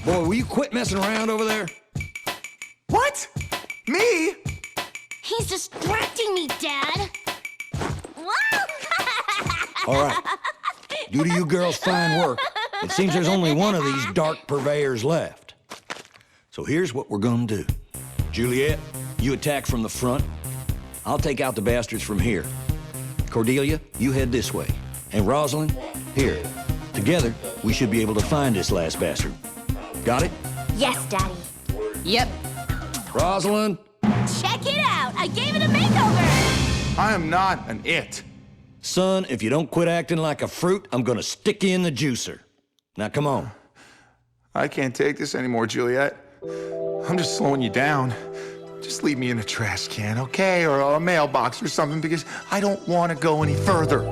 Boy, will you quit messing around over there? What? Me? He's distracting me, Dad. All right. Due to you girls' fine work, it seems there's only one of these dark purveyors left. So here's what we're gonna do. Juliet, you attack from the front. I'll take out the bastards from here. Cordelia, you head this way. And Rosalind, here. Together, we should be able to find this last bastard. Got it? Yes, Daddy. Yep. Rosalind? Check it out. I gave it a makeover. I am not an it. Son, if you don't quit acting like a fruit, I'm gonna stick you in the juicer. Now, come on. I can't take this anymore, Juliet. I'm just slowing you down. Just leave me in a trash can, okay? Or a mailbox or something, because I don't want to go any further.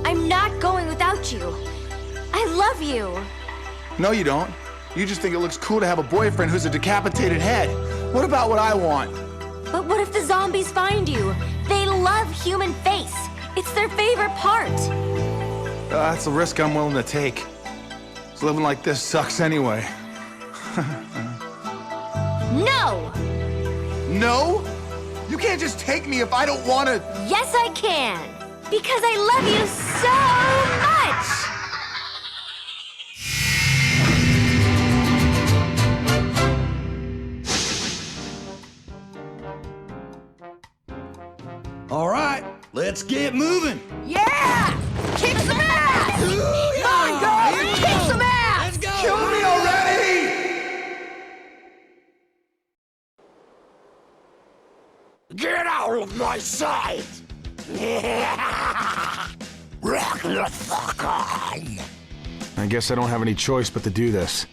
I'm not going without you. I love you. No, you don't. You just think it looks cool to have a boyfriend who's a decapitated head. What about what I want? But what if the zombies find you? They love human face. It's their favorite part. That's a risk I'm willing to take. 'Cause living like this sucks anyway. No! No? You can't just take me if I don't want to. Yes, I can. Because I love you so much. All right, let's get moving. Yeah! Kick some ass! Come on, girls! Kick some ass! Let's go! Kill me already! Get out of my sight! Rock the fuck on! I guess I don't have any choice but to do this.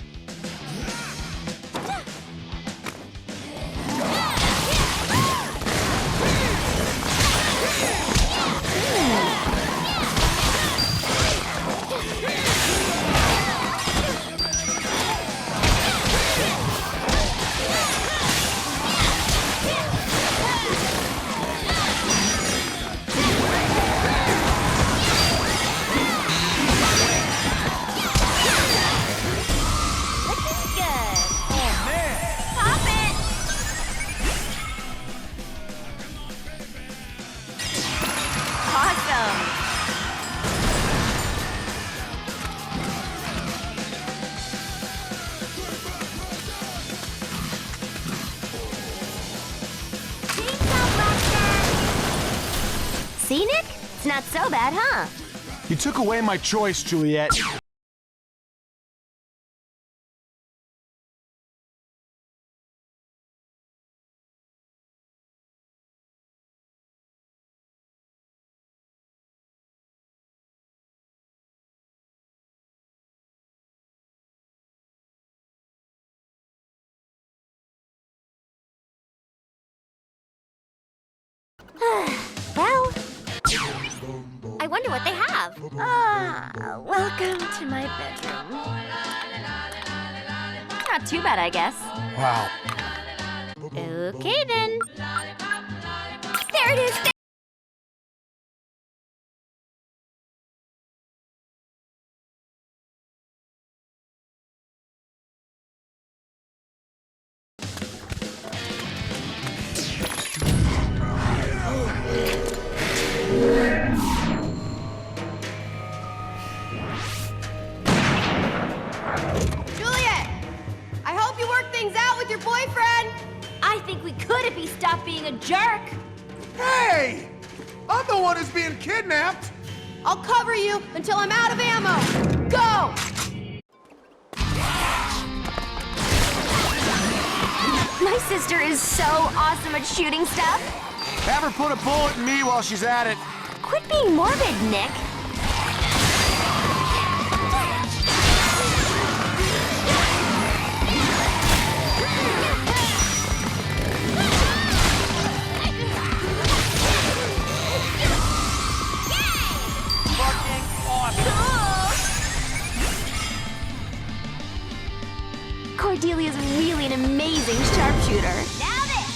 See, Nick? It's not so bad, huh? You took away my choice, Juliet. Well, I wonder what they have. Welcome to my bedroom. Not too bad, I guess. Wow. Okay, then. There it is! Juliet! I hope you work things out with your boyfriend! I think we could if he stopped being a jerk. Hey! I'm the one who's being kidnapped! I'll cover you until I'm out of ammo! Go! My sister is so awesome at shooting stuff. Have her put a bullet in me while she's at it. Quit being morbid, Nick. Cordelia's really an amazing sharpshooter. Now this!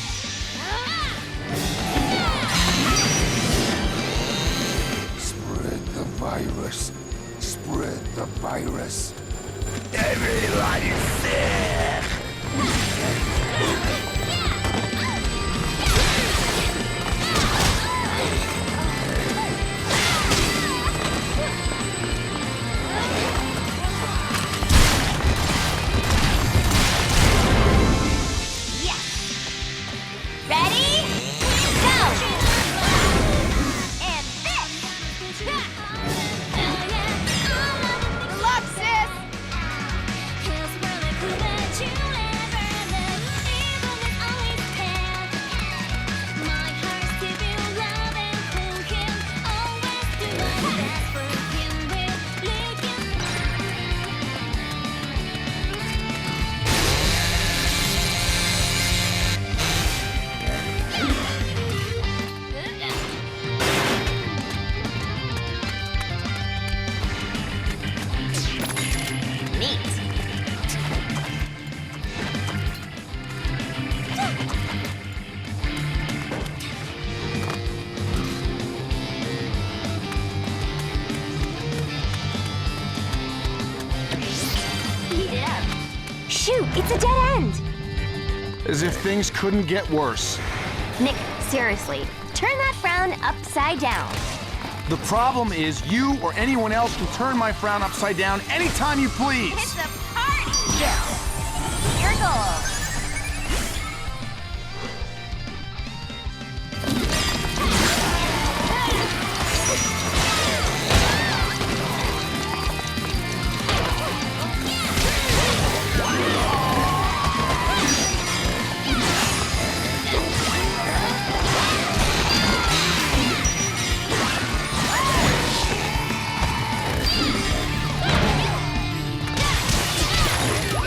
Spread the virus. Spread the virus. Everybody's sick. Ready? Go! And this! Good luck, sis! Shoot, it's a dead end! As if things couldn't get worse. Nick, seriously, turn that frown upside down. The problem is you or anyone else can turn my frown upside down anytime you please. It's a party! Your goal.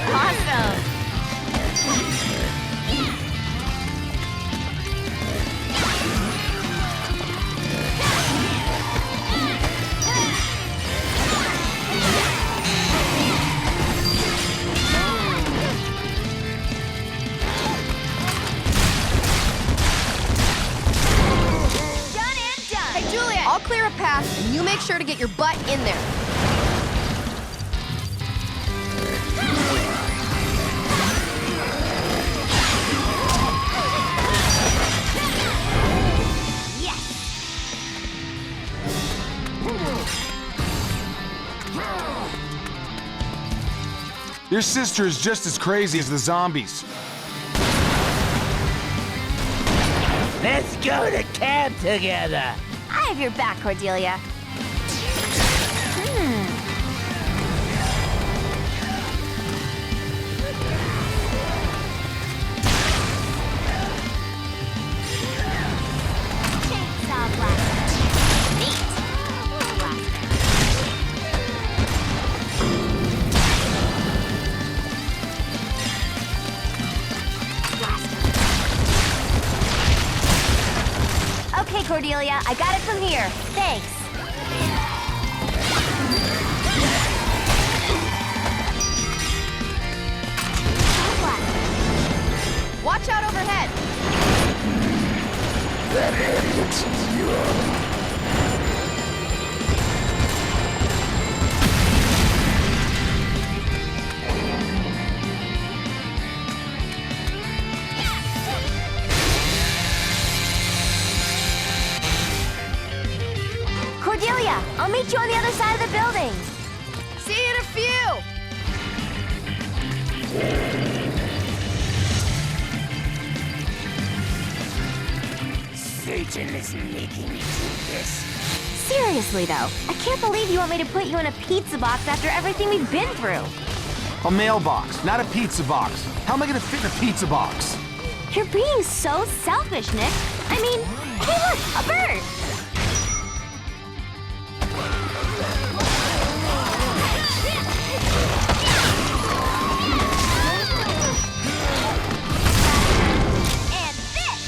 Awesome! Done and done! Hey, Juliet, I'll clear a path, and you make sure to get your butt in there. Your sister is just as crazy as the zombies. Let's go to camp together. I have your back, Cordelia. Chainsaw blaster. Neat. Blaster. Okay, Cordelia, I got it from here. Thanks. Watch out overhead. Cordelia, I'll meet you on the other side of the building. See you in a few. Satan is making me do this. Seriously, though, I can't believe you want me to put you in a pizza box after everything we've been through. A mailbox, not a pizza box. How am I gonna fit in a pizza box? You're being so selfish, Nick. I mean, hey look, a bird! And this!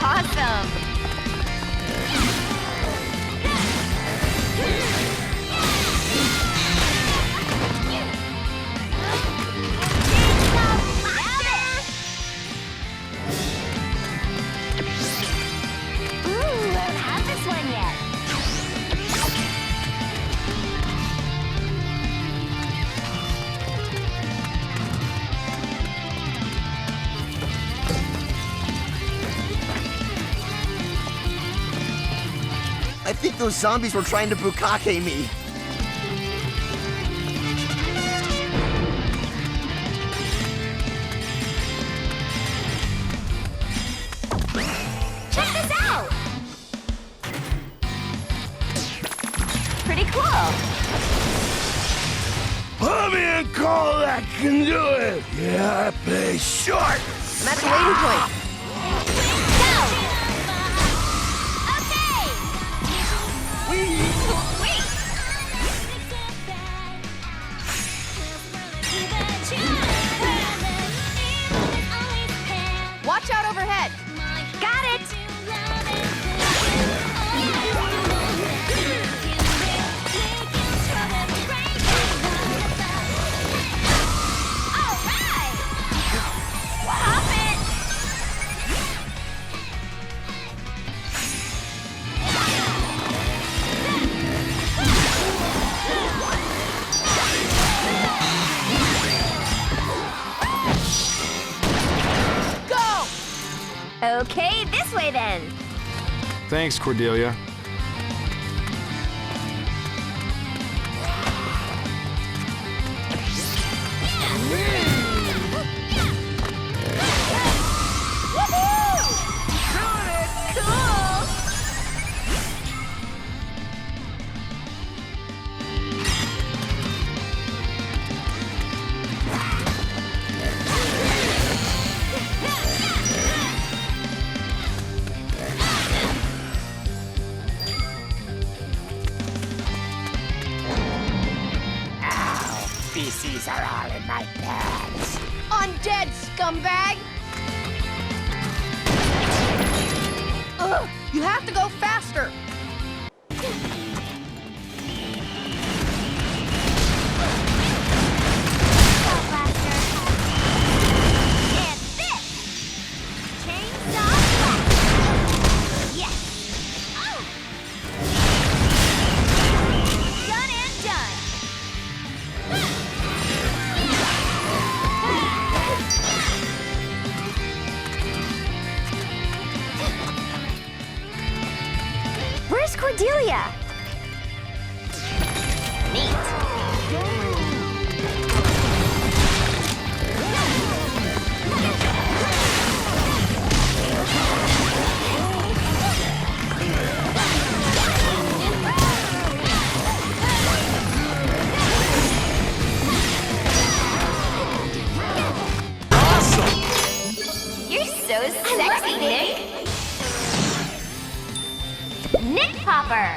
Awesome! Ooh, I don't have this one yet. I think those zombies were trying to bukkake me. Check this out! Pretty cool. Put me in call that can do it. Yeah, I play short. I'm at the waiting point. Go! Okay! Wait! Watch out overhead. Got it! All right! Pop it! Go! Okay, this way then. Thanks, Cordelia. Cool! Feces are all in my pants. Undead scumbag! Ugh, you have to go faster. And this! Chainsaw blast! Yes! Oh! Done and done! Where's Cordelia? Neat. You're so sexy, Nick. Nick Popper.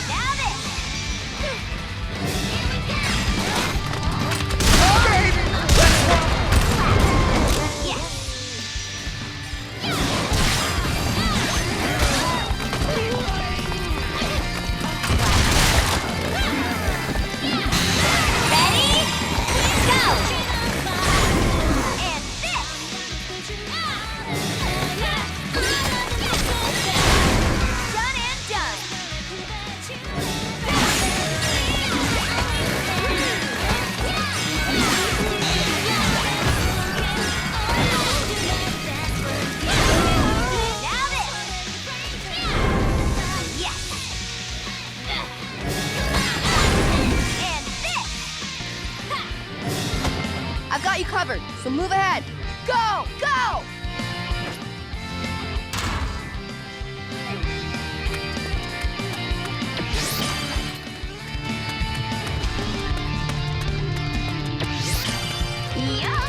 Now this. Ready? Go! And this! Done and done! Now this! Yes! And this! I've got you covered, so move ahead. Go! Go! Yeah!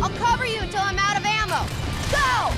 I'll cover you until I'm out of ammo. Go!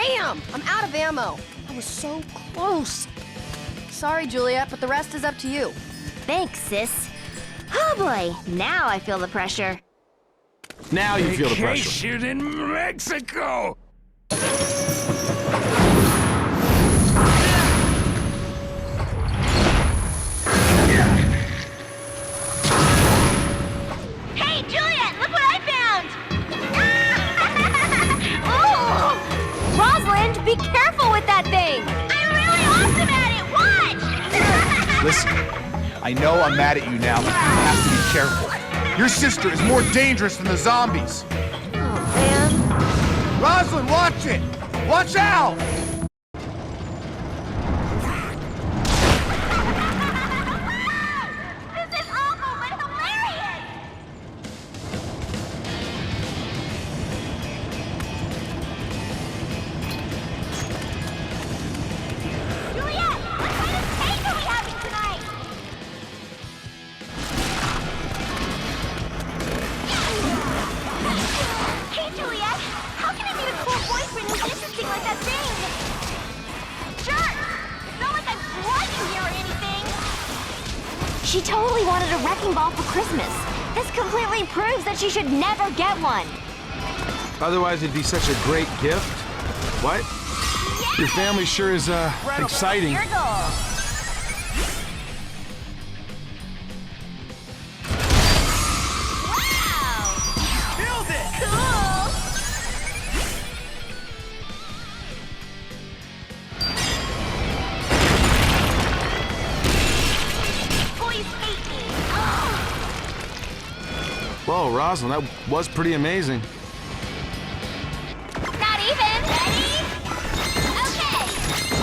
Damn! I'm out of ammo. I was so close. Sorry, Juliet, but the rest is up to you. Thanks, sis. Oh boy, now I feel the pressure. Now you feel the pressure. Vacation in Mexico! Hey, Juliet, look what I found! Oh! Rosalind, be careful with that thing! I'm really awesome at it, watch! Listen, I know I'm mad at you now, but you have to be careful. Your sister is more dangerous than the zombies. Oh, man. Rosalind, watch it! Watch out! This is awful, but hilarious! Juliet, what kind of cake are we having tonight? Hey, Juliet, how can I meet a cool boyfriend who's interesting like that thing? Sure! It's not like I'm blocking you or anything. She totally wanted a wrecking ball for Christmas. This completely proves that she should never get one. Otherwise, it'd be such a great gift. What? Your family sure is, exciting. Your goal. Wow! Build it! Cool! Boys hate me. Oh. Whoa, Rosalind, that was pretty amazing. Not even. Ready? Okay.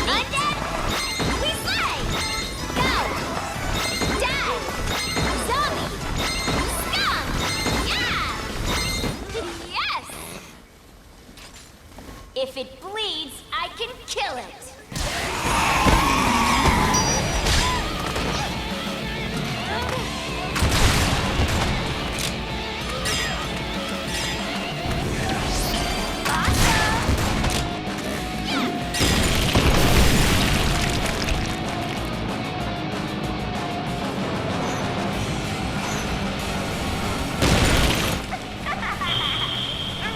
Undead. We play. Go. Die. Zombie. Scum. Yeah. Yes. If it bleeds, I can kill it.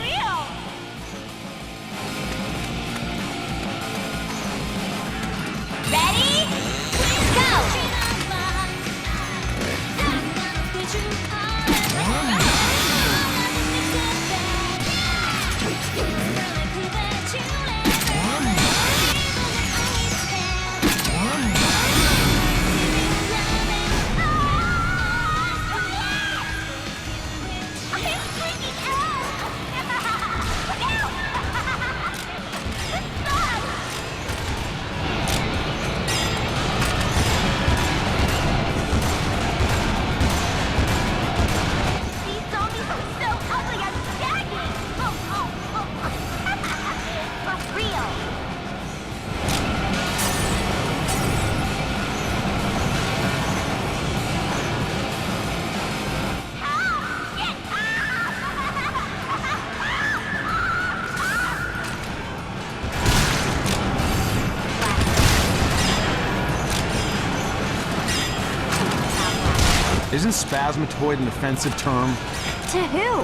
Real. Ready? Go! I'm freaking out! Look out! Stop! These zombies are so ugly, I'm gagging! For real! Help! Get Isn't spasmatoid an offensive term? To who?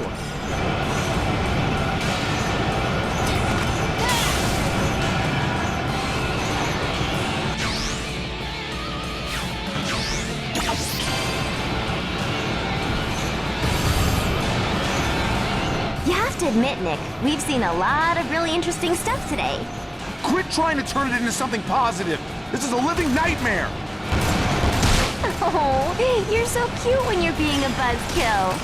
You have to admit, Nick, we've seen a lot of really interesting stuff today. Quit trying to turn it into something positive. This is a living nightmare. Oh, you're so cute when you're being a buzzkill.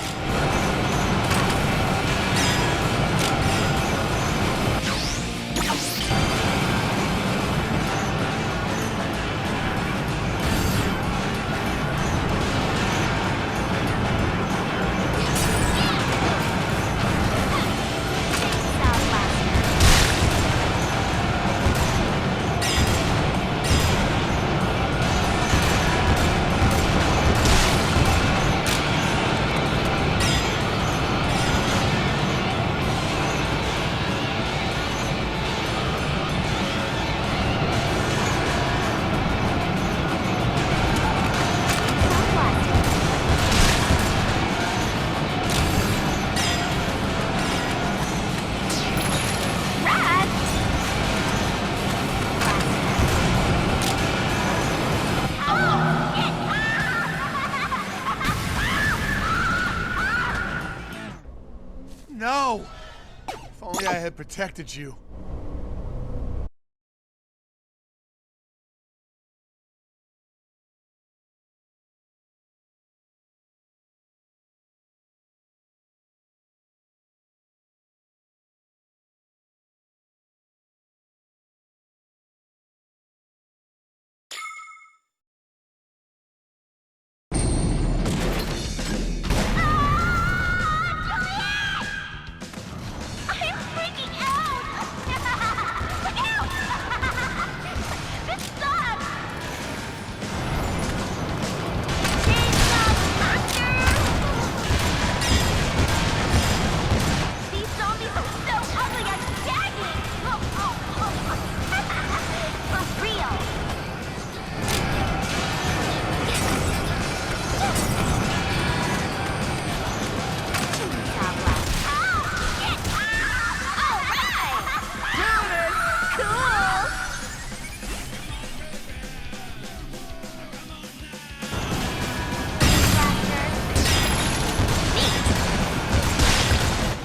had protected you.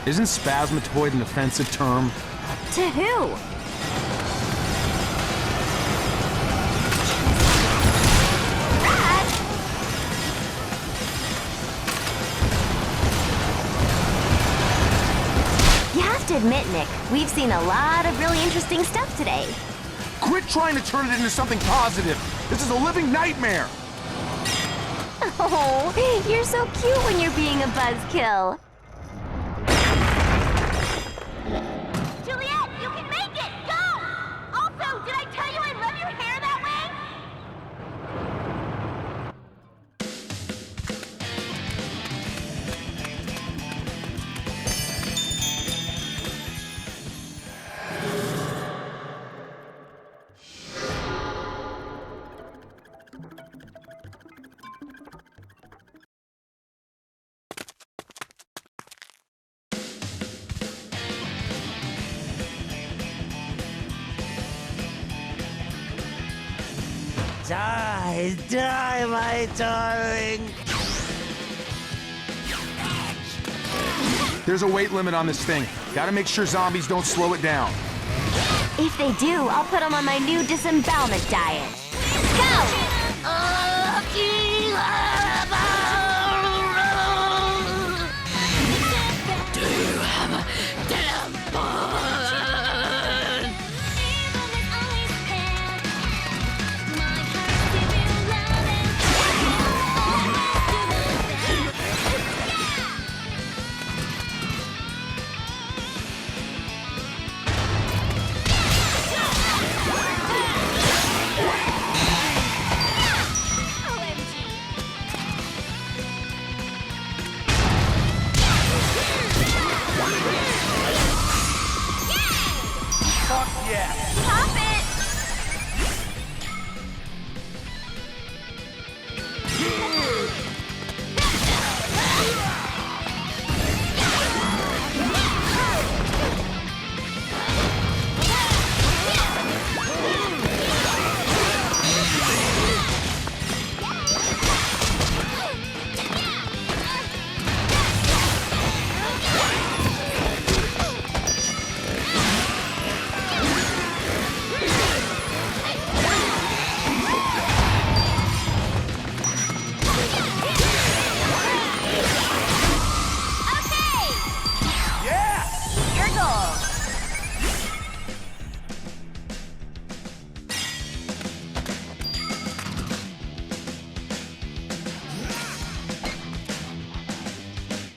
Isn't spasmatoid an offensive term? To who? You have to admit, Nick, we've seen a lot of really interesting stuff today. Quit trying to turn it into something positive. This is a living nightmare. Oh, you're so cute when you're being a buzzkill. Juliet, you can make it! Go! Also, did I tell you I love your hair that way? Die, die, my darling. There's a weight limit on this thing. Gotta make sure zombies don't slow it down. If they do, I'll put them on my new disembowelment diet. Go! Do you have a damn bun? Pop it!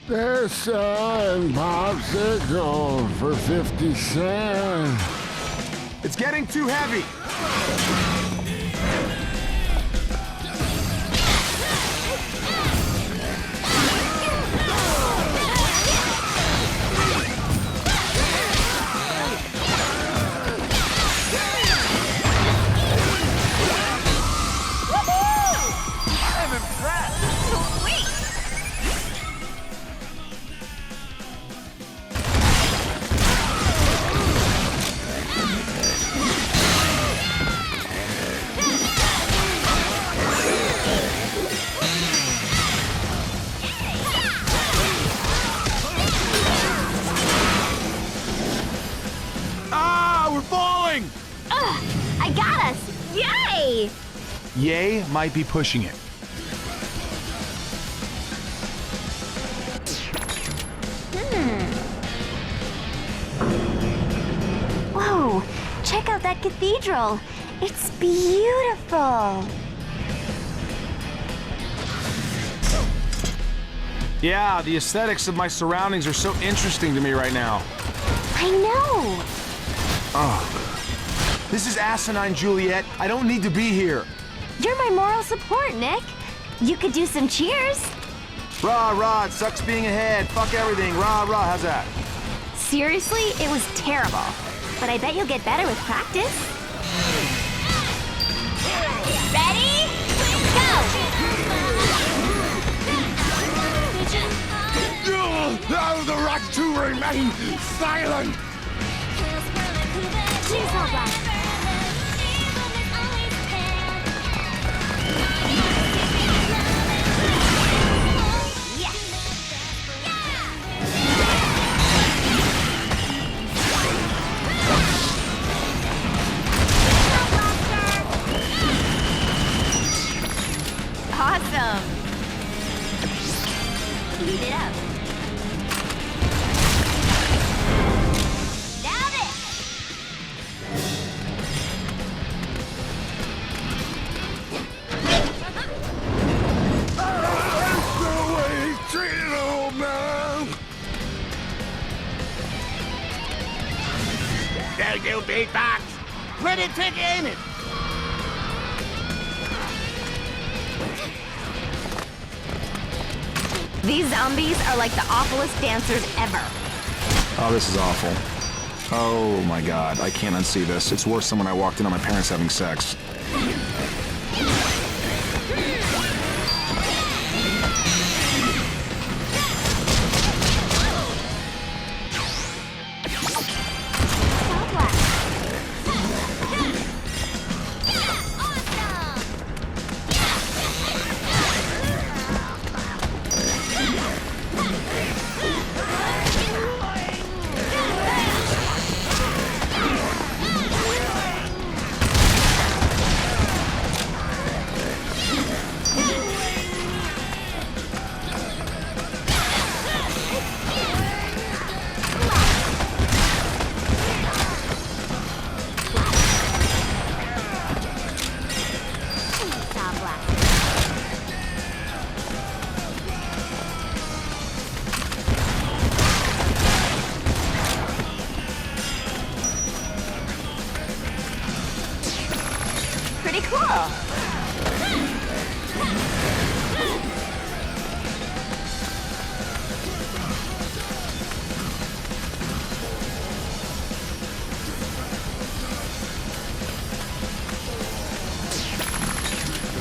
Festa and popsicle for 50 cents. It's getting too heavy. I'm impressed. Sweet! we're falling! I got us! Yay! Yay might be pushing it. Whoa, check out that cathedral. It's beautiful. Yeah, the aesthetics of my surroundings are so interesting to me right now. I know. This is asinine, Juliet. I don't need to be here. You're my moral support, Nick. You could do some cheers. Rah, rah, it sucks being ahead. Fuck everything. Rah, rah, how's that? Seriously, it was terrible. But I bet you'll get better with practice. Ready? Go! Now the right to remain silent! Chainsaw blast. Awesome! Heat it up. Now this! That's the way he's treated, old man! Don't do beatbox! Put a trick in it! These zombies are like the awfulest dancers ever. Oh, this is awful. Oh my god, I can't unsee this. It's worse than when I walked in on my parents having sex. Pretty cool.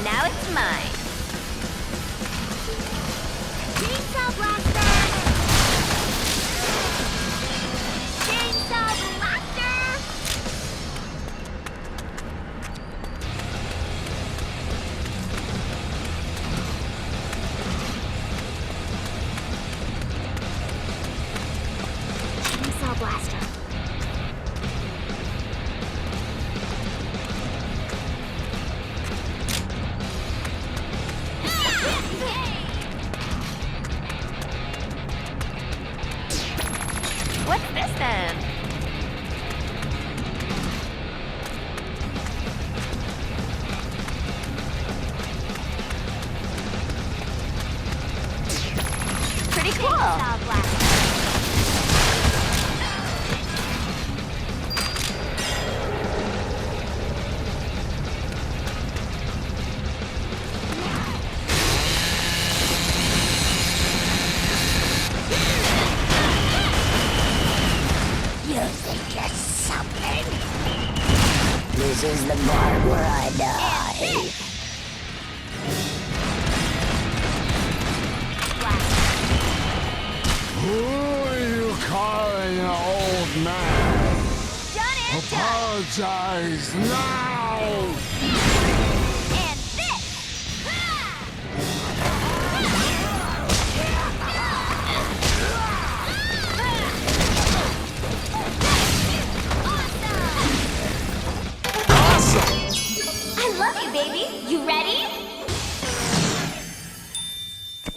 Now it's mine. Chainsaw blaster! Chainsaw blaster! Chainsaw blaster. What's this then? Pretty cool. You think you're something? This is the part where I die. Who are you calling an old man? Done and done. Apologize now! And this! Awesome! Okay, baby, you ready?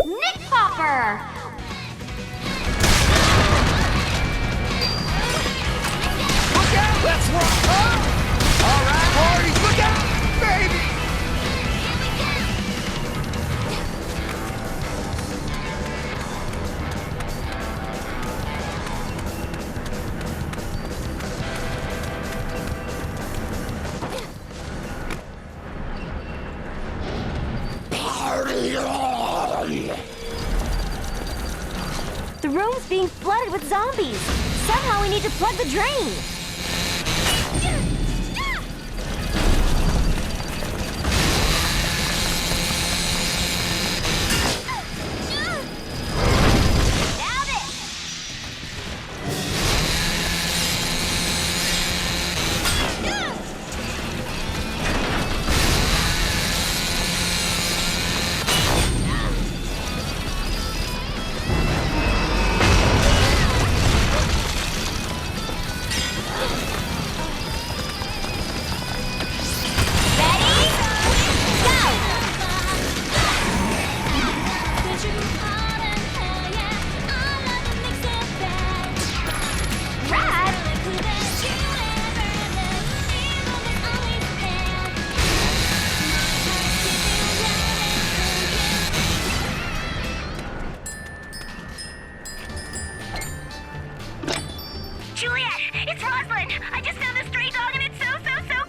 Nick Popper! Let's rock! All right, parties, look out, baby! Party on! The room's being flooded with zombies. Somehow we need to plug the drain. Juliet, it's Rosalind! I just found this stray dog and it's so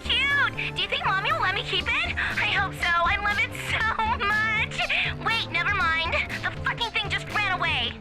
cute! Do you think Mommy will let me keep it? I hope so. I love it so much! Wait, never mind. The fucking thing just ran away.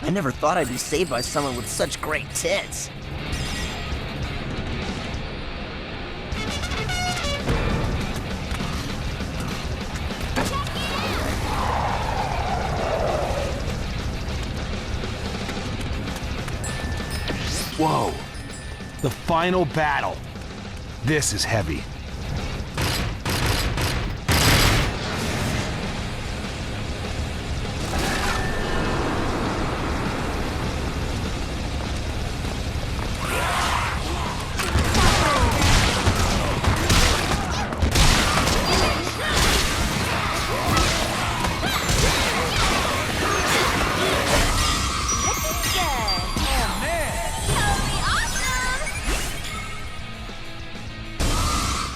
I never thought I'd be saved by someone with such great tits. Whoa. The final battle. This is heavy.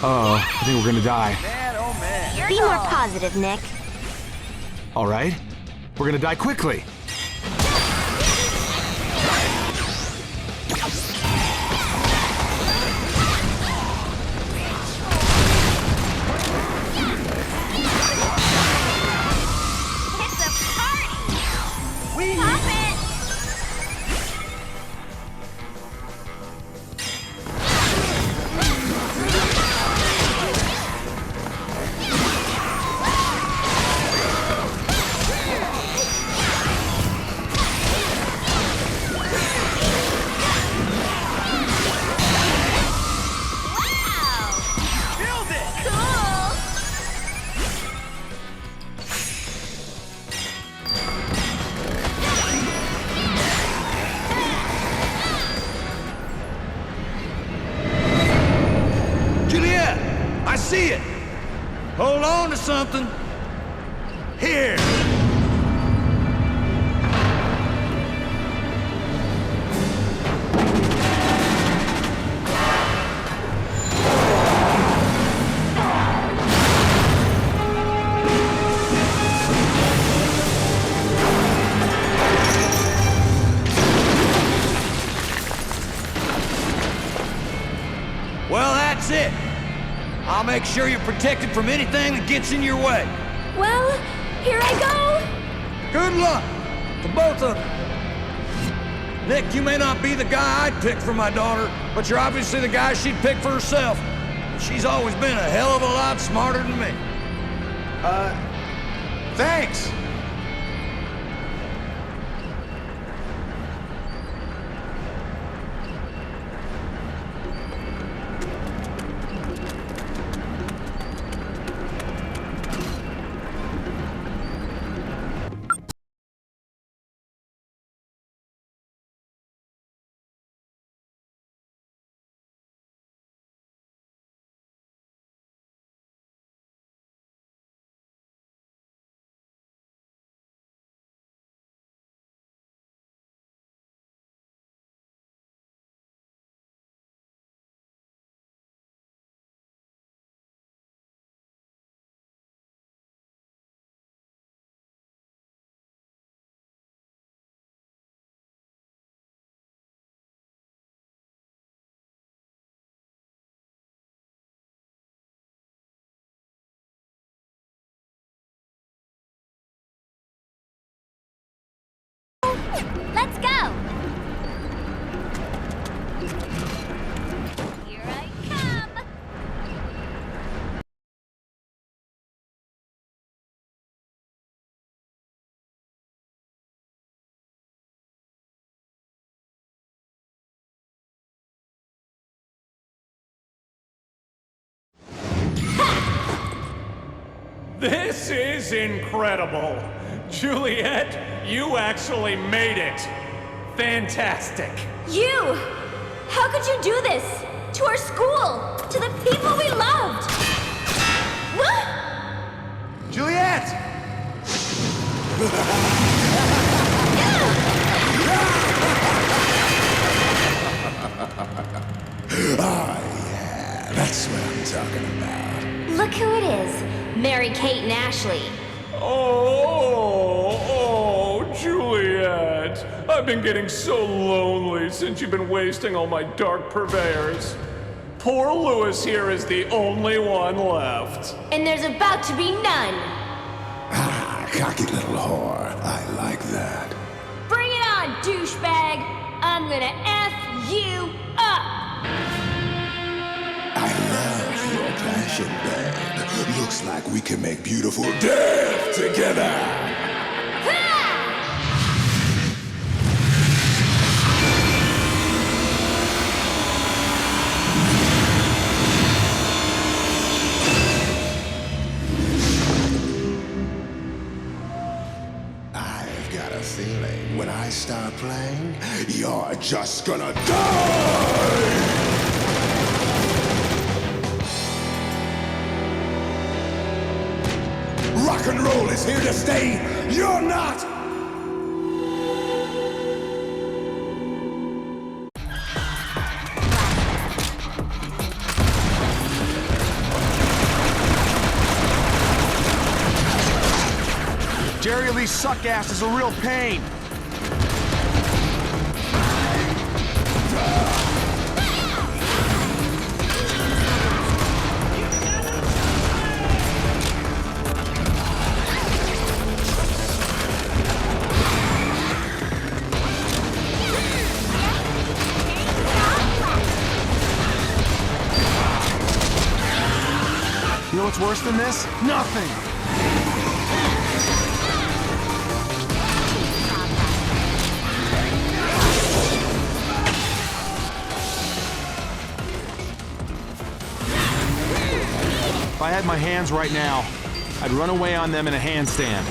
Uh-oh, I think we're gonna die. Man, oh man. Be more positive, Nick. All right, we're gonna die quickly. It's a party! Stop it! I see it. Hold on to something. Here. Well, that's it. I'll make sure you're protected from anything that gets in your way. Well, here I go. Good luck to both of you. Nick, you may not be the guy I'd pick for my daughter, but you're obviously the guy she'd pick for herself. She's always been a hell of a lot smarter than me. Thanks. Let's go. Here I come. This is incredible. Juliet, you actually made it. Fantastic. You! How could you do this? To our school! To the people we loved! What? Juliet! Yeah, that's what I'm talking about. Look who it is. Mary-Kate and Ashley. Oh, Juliet. I've been getting so lonely since you've been wasting all my dark purveyors. Poor Lewis here is the only one left. And there's about to be none. Ah, cocky little whore. I like that. Bring it on, douchebag. I'm gonna F you up. I love your passion, babe. Looks like we can make beautiful death together. I've got a feeling when I start playing, you're just gonna die! Rock and roll is here to stay. You're not. Jerry Lee Suckass is a real pain. You know what's worse than this? Nothing! If I had my hands right now, I'd run away on them in a handstand.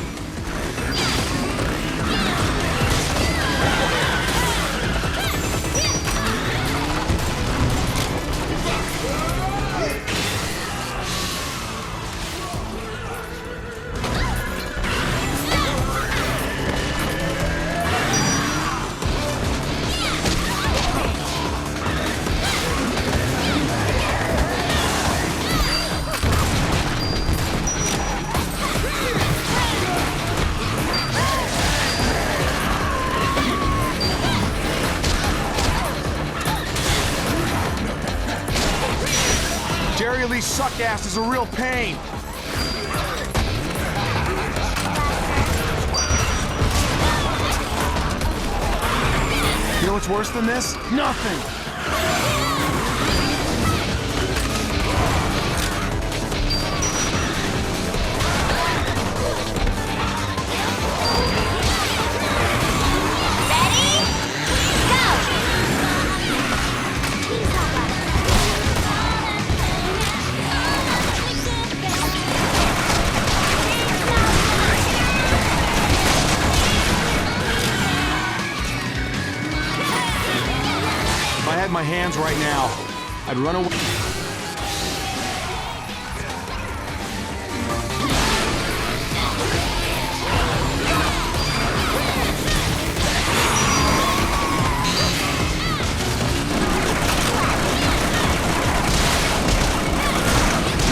suck ass is a real pain. You know what's worse than this? Nothing! If I had my hands right now, I'd run away.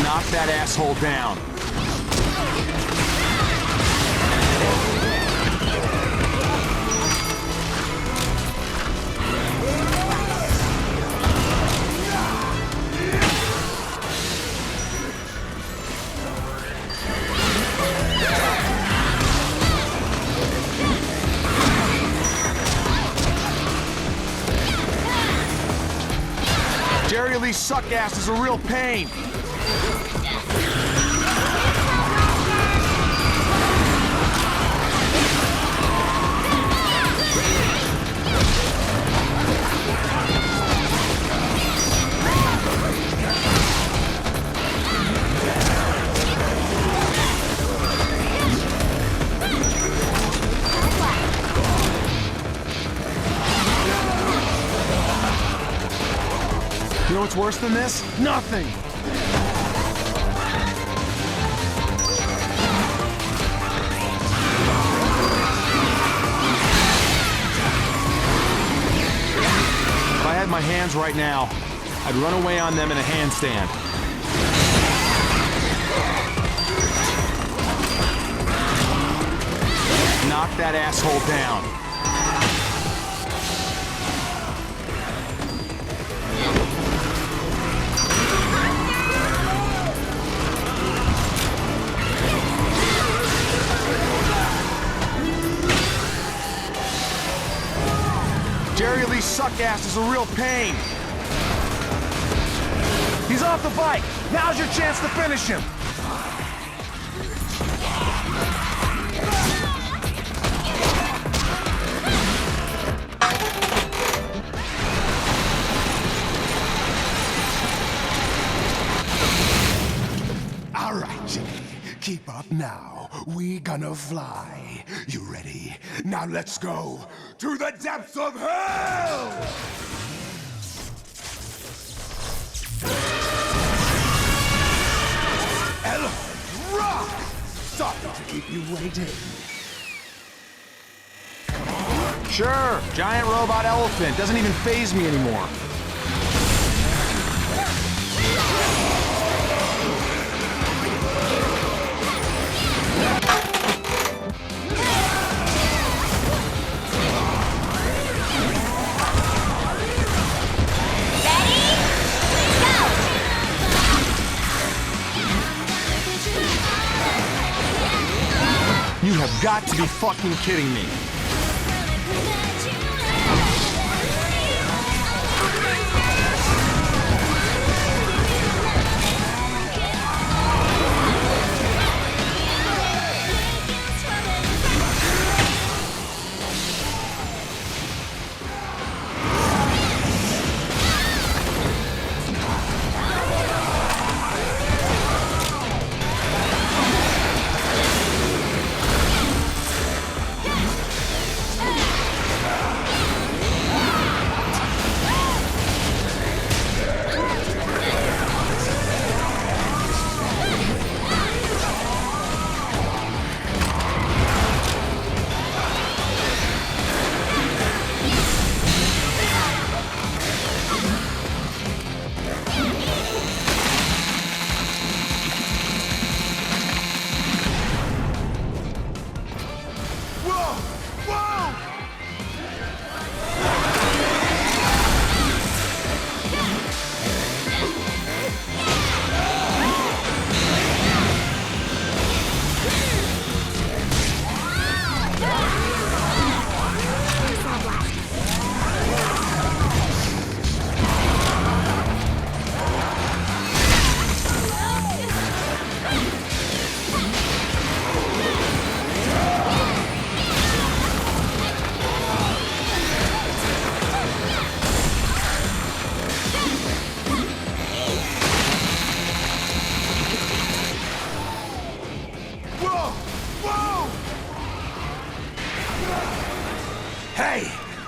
Knock that asshole down. Jerry Lee's suck ass is a real pain. You know what's worse than this? Nothing! If I had my hands right now, I'd run away on them in a handstand. Knock that asshole down. Jerry Lee's suck ass is a real pain. He's off the bike. Now's your chance to finish him. All right, Jimmy. Keep up now. We gonna fly. You ready? Now let's go to the depths of hell! Elephant rock! Sorry to keep you waiting. Sure, giant robot elephant. Doesn't even faze me anymore. You have got to be fucking kidding me.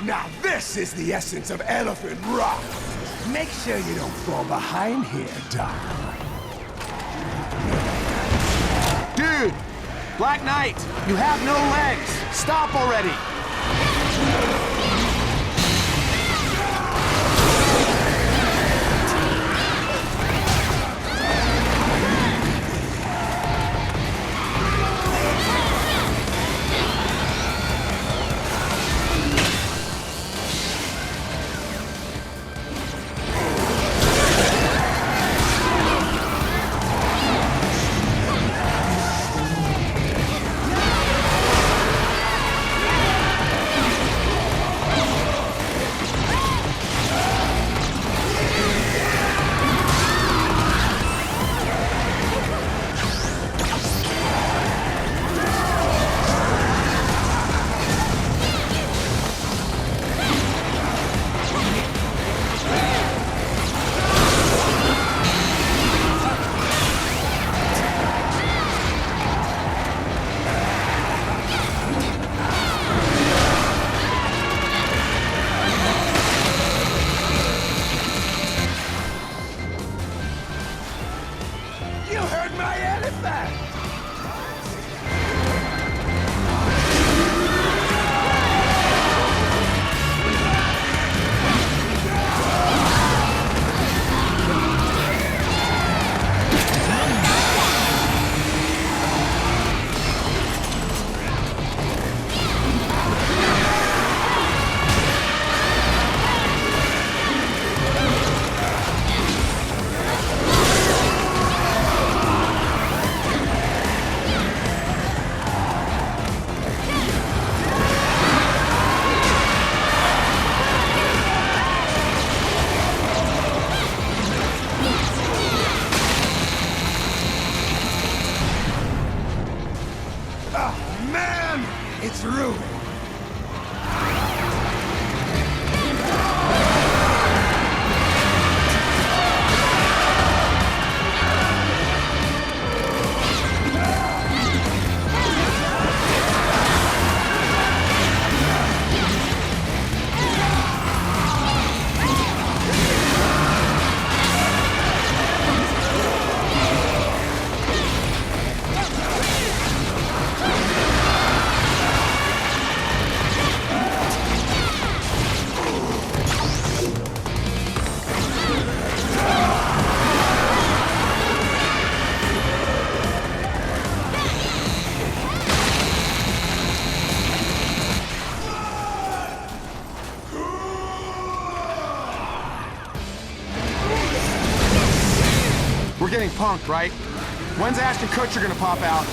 Now this is the essence of Elephant Rock. Make sure you don't fall behind here, darling. Dude! Black Knight! You have no legs! Stop already! It's ruined. We're getting punked, right? When's Ashton Kutcher gonna pop out?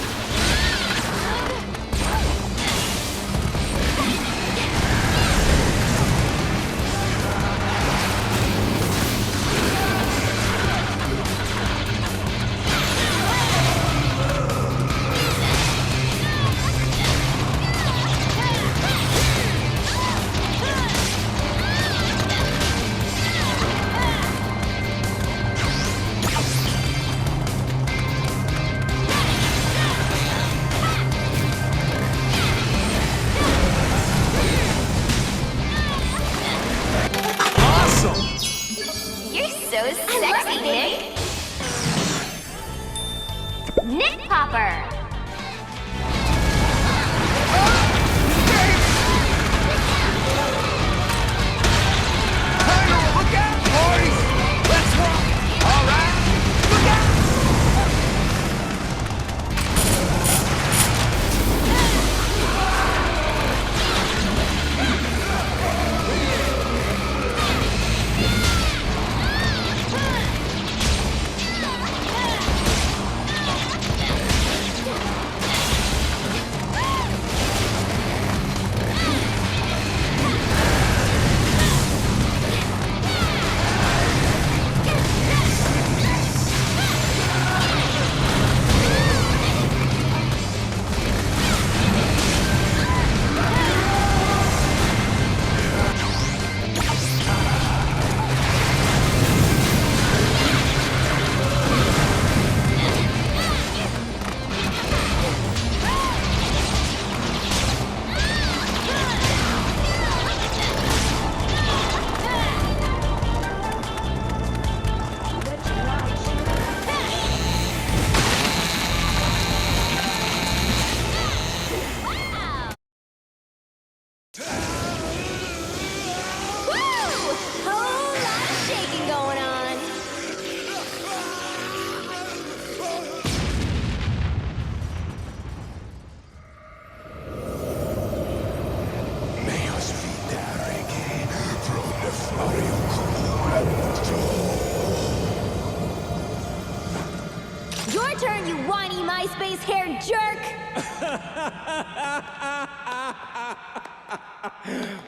whiny MySpace-haired jerk!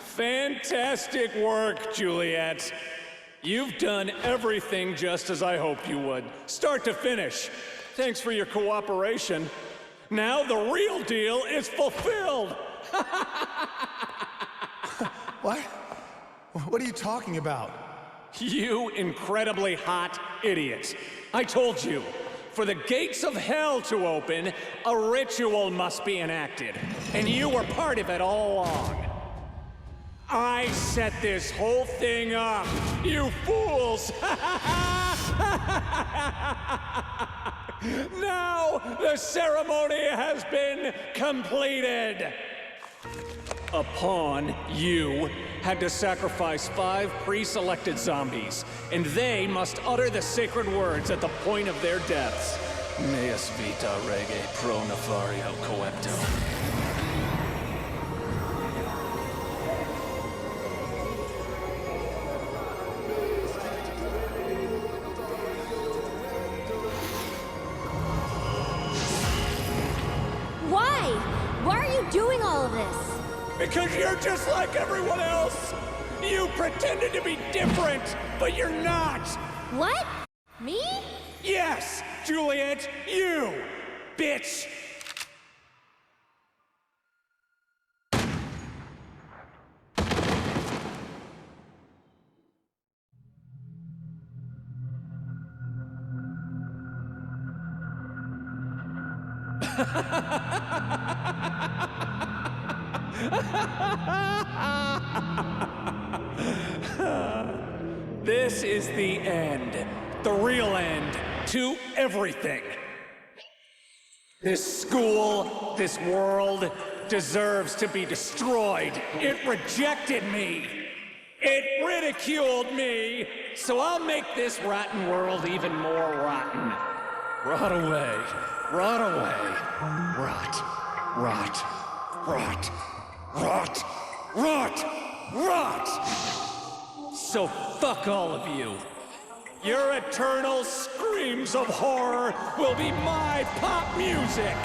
Fantastic work, Juliet. You've done everything just as I hoped you would, start to finish. Thanks for your cooperation. Now the real deal is fulfilled! What? What are you talking about? You incredibly hot idiot. I told you, for the gates of hell to open, a ritual must be enacted. And you were part of it all along. I set this whole thing up, you fools! Now the ceremony has been completed! A pawn, you, had to sacrifice 5 pre-selected zombies, and they must utter the sacred words at the point of their deaths. Meus vita rege pro nefario coepto. Why are you doing all of this? Because you're just like everyone else! You pretended to be different, but you're not! What? Me? Yes, Juliet, you! Bitch! This is the end. The real end to everything. This school, this world, deserves to be destroyed. It rejected me. It ridiculed me. So I'll make this rotten world even more rotten. Rot away. Rot away. Rot. Rot. Rot. Rot. Rot. Rot. So fuck all of you. Your eternal screams of horror will be my pop music.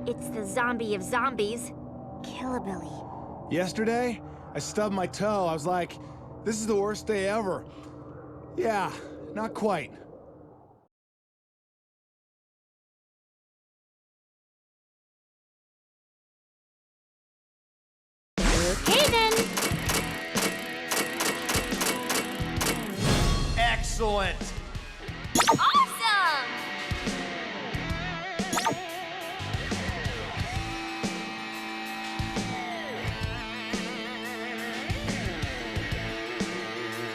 It's the zombie of zombies, Killabilly. Yesterday, I stubbed my toe. I was like, this is the worst day ever. Yeah, not quite. Okay then. Excellent! Oh!